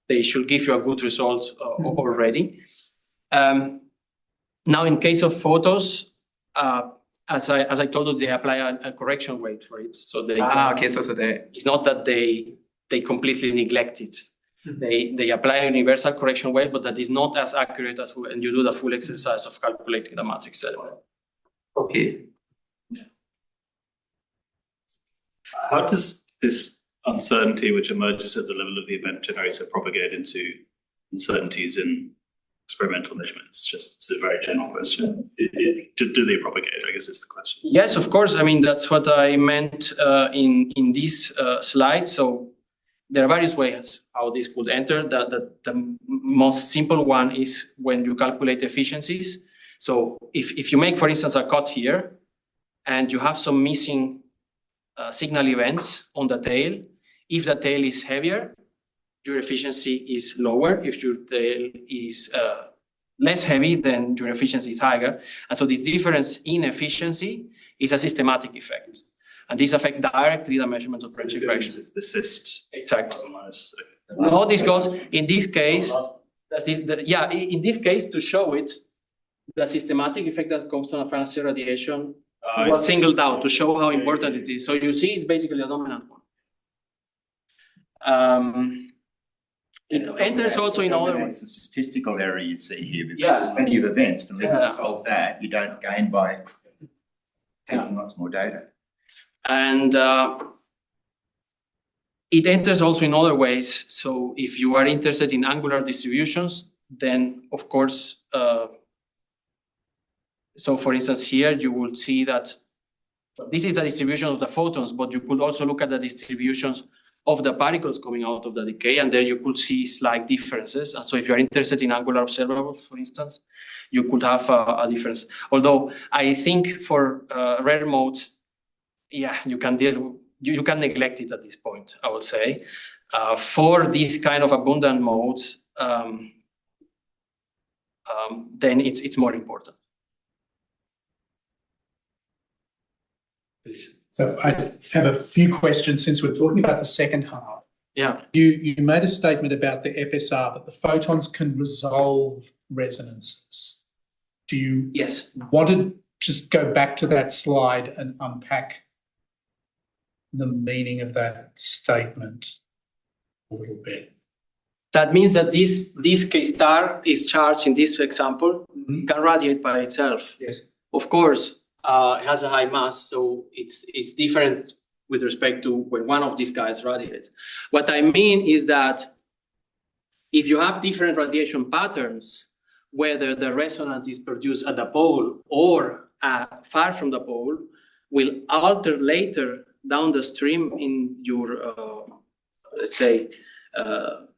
they should give you a good result already. Now, in case of photos, as I told you, they apply a correction weight for it. So they it's not that they completely neglect it. They apply a universal correction weight, but that is not as accurate as when you do the full exercise of calculating the matrix element. Okay. How does this uncertainty, which emerges at the level of the event generator, propagate into uncertainties in experimental measurements? It's a very general question. Do they propagate? I guess is the question. Yes, of course. I mean, that's what I meant in this slide. So there are various ways how this could enter. The most simple one is when you calculate efficiencies. So if you make, for instance, a cut here, and you have some missing signal events on the tail. If the tail is heavier, your efficiency is lower. If your tail is less heavy, then your efficiency is higher. And so this difference in efficiency is a systematic effect. And this affects directly the measurement of redshift fraction. It's the cyst. Exactly. Minus, okay. No, this goes, in this case, in this case, to show it, the systematic effect that comes from a Francis radiation was singled out to show how important it is. So you see it's basically a dominant one. It enters also in other ways. It's the statistical error you see here, because Yeah. there's plenty of events, but unless you solve that, you don't gain by having lots more data. And it enters also in other ways. So if you are interested in angular distributions, then of course, so for instance, here you will see that this is the distribution of the photons, but you could also look at the distributions of the particles coming out of the decay, and there you could see slight differences. And so if you're interested in angular observables, for instance, you could have a difference. Although I think for rare modes, yeah, you can neglect it at this point, I would say. For these kind of abundant modes, then it's more important. Please. So I have a few questions since we're talking about the second half. Yeah. You made a statement about the FSR, that the photons can resolve resonances. Do you Yes. want to just go back to that slide and unpack the meaning of that statement a little bit? That means that this K star is charged in this example, can radiate by itself. Yes. Of course, it has a high mass, so it's different with respect to when one of these guys radiates. What I mean is that if you have different radiation patterns, whether the resonance is produced at the pole or far from the pole, will alter later down the stream in your, let's say,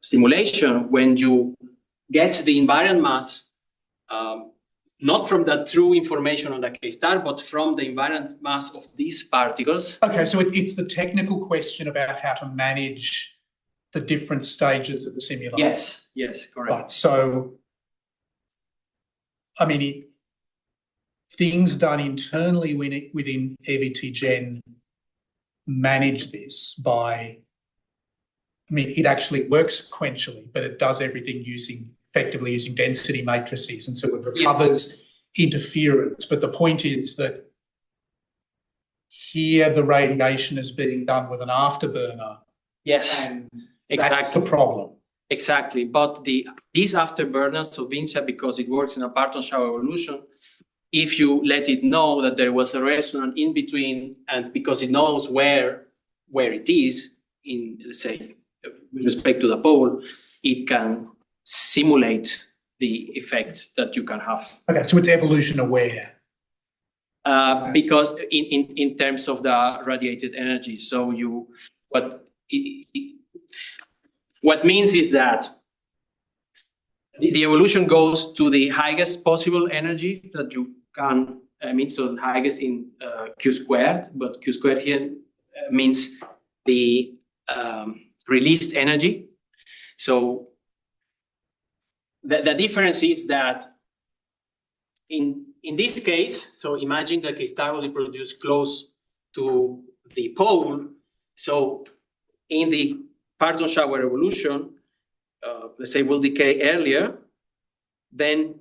stimulation when you get the invariant mass, not from the true information on the K star, but from the invariant mass of these particles. Okay, so it's the technical question about how to manage the different stages of the simulation. Yes, correct. Right, so, I mean, things done internally within EVT Gen manage this by, I mean, it actually works sequentially, but it does everything effectively using density matrices, and so it recovers interference. But the point is that here the radiation is being done with an afterburner. Yes, and exactly. That's the problem. Exactly, but these afterburners, so Vincia, because it works in a parton shower evolution, if you let it know that there was a resonance in between, and because it knows where it is in, let's say, with respect to the pole, it can simulate the effects that you can have. Okay, so it's evolution aware. Because in terms of the radiated energy, so what means is that the evolution goes to the highest possible energy that you can, so the highest in Q squared, but Q squared here means the released energy. So the difference is that in this case, so imagine that K star will be produced close to the pole. So in the parton shower evolution, let's say will decay earlier, then,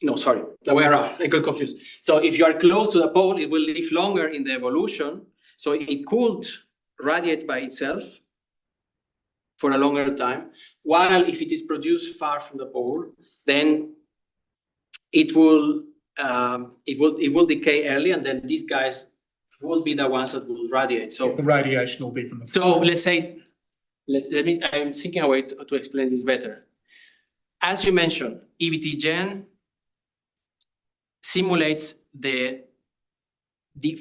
no, sorry, the way around, I got confused. So if you are close to the pole, it will live longer in the evolution. So it could radiate by itself for a longer time, while if it is produced far from the pole, then it will decay early, and then these guys will be the ones that will radiate. So the radiation will be from the. So let's say, I'm thinking a way to explain this better. As you mentioned, EVT Gen simulates the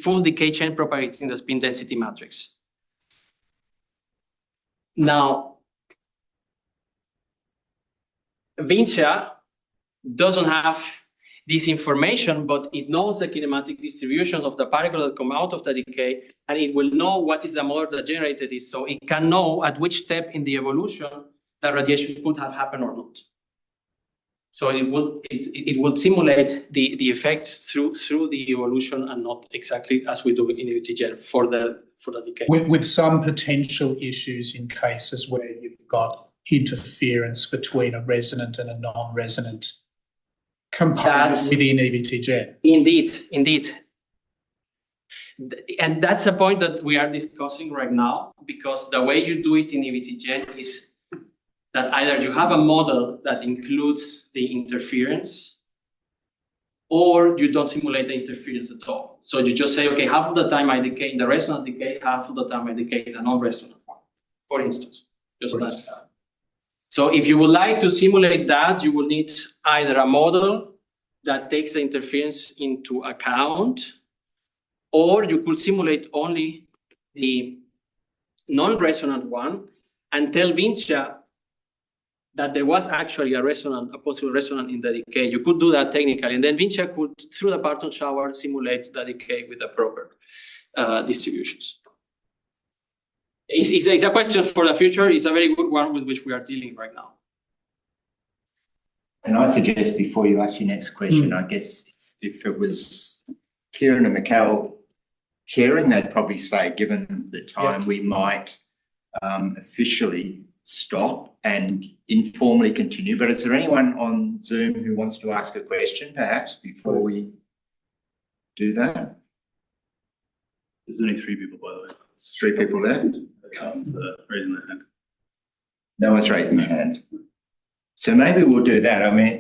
full decay chain propagating the spin density matrix. Now, Vincia doesn't have this information, but it knows the kinematic distributions of the particles that come out of the decay, and it will know what is the model that generated it. So it can know at which step in the evolution the radiation could have happened or not. So it will simulate the effect through the evolution and not exactly as we do in EVT-Gen for the decay. With some potential issues in cases where you've got interference between a resonant and a non-resonant component within EVT-Gen. Indeed. And that's a point that we are discussing right now, because the way you do it in EVT-Gen is that either you have a model that includes the interference, or you don't simulate the interference at all. So you just say, okay, half of the time I decay in the resonance decay, half of the time I decay in the non-resonant one, for instance. Just that. So if you would like to simulate that, you will need either a model that takes the interference into account, or you could simulate only the non-resonant one and tell Vinci that there was actually a possible resonant in the decay. You could do that technically, and then Vinci could, through the Barton shower, simulate the decay with the proper distributions. It's a question for the future. It's a very good one with which we are dealing right now. And I suggest before you ask your next question, I guess if it was Kieran and Mikhail chairing, they'd probably say, given the time, we might officially stop and informally continue. But is there anyone on Zoom who wants to ask a question, perhaps, before we do that? There's only 3 people, by the way. There's 3 people left. Raising their hand. No one's raising their hands. So maybe we'll do that. I mean,